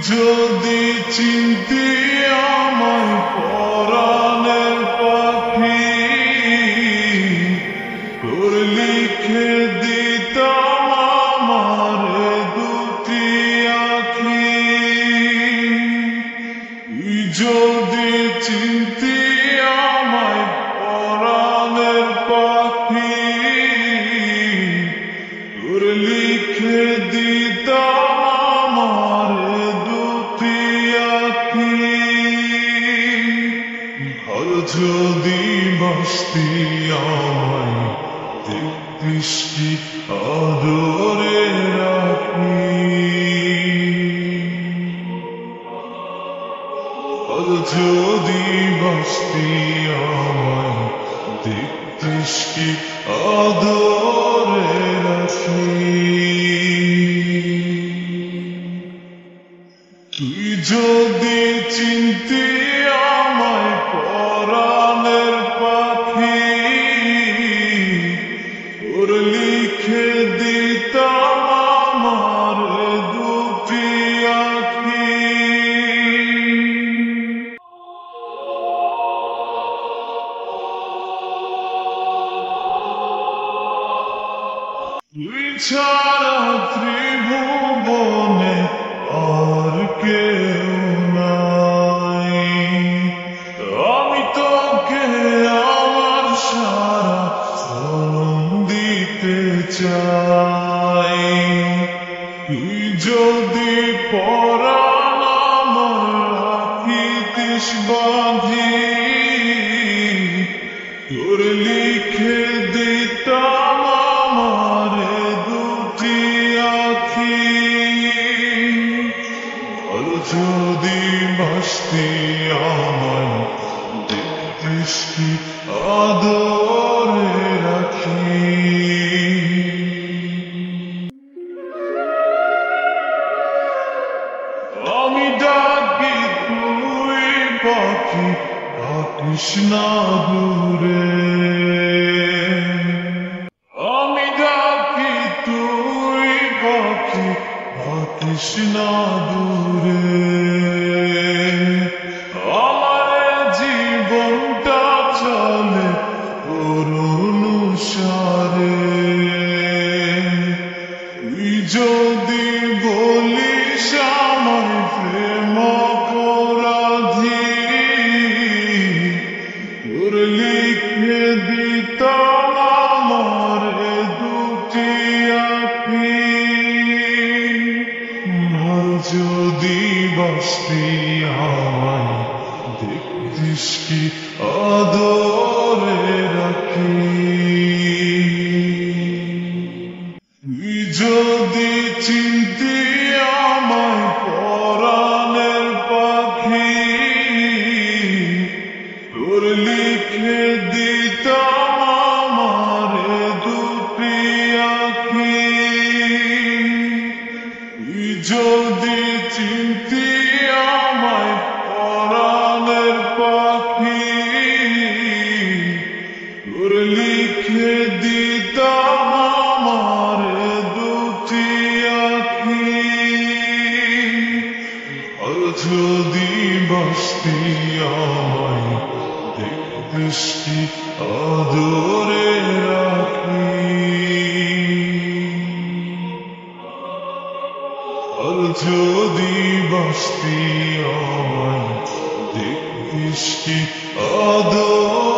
যদি চিনতে আমায় পরাণের পাখি, তোর লিখে দিতাম আমার দুটি আঁখি। যদি চিনতে আমায় পরাণের পাখি, তোর লিখে দিতাম আমার দুটি আঁখি। আর যদি বাসতি আমায় দেখতিস কি আদরে রাখি। আর যদি বাসতি আমায় দেখতিস কি আদরে রাখি। তুই যদি চিনতে আমায় পরাণের পাখি, তোর লিখে দিতাম আমার দুটি আঁখি। তুই ছাড়া ত্রিভুবনে আর কেউ নাই, আমি তোকে আমার সারা জনম দিতে চাই। তুই যদি পরাণ আমার রাখিতিস বাঁধি, তোর লিখে দিতাম আমার দুটি আঁখি। আর যদি বাসতি আমায় দেখতিস কি আদরে রাখি। আমি ডাকি তুই পাখি ডাকিস না দূরে, আমি ডাকি তুই পাখি ডাকিস না দূরে। আমার জীবনটা চলে তোর অনুসারে। তুই যদি বলিস আমার প্রেম অপরাধী, তোর লিখে দিতাম আমার দুটি আঁখি। আর যদি বাসতি আমায় দেখতিস কি আদরে রাখি। তুই যদি চিনতে আমায় পরাণের পাখি, তোর লিখে দিতাম আমার দুটি আঁখি। তুই যদি চিনতে আমায় পরাণের পাখি, তোর লিখে দিতাম আমার দুটি আঁখি। আর যদি বাসতি আমায় দেখতিস কি আদরে রাখি। আর যদি বাসতি আমায় দেখতিস কি আদরে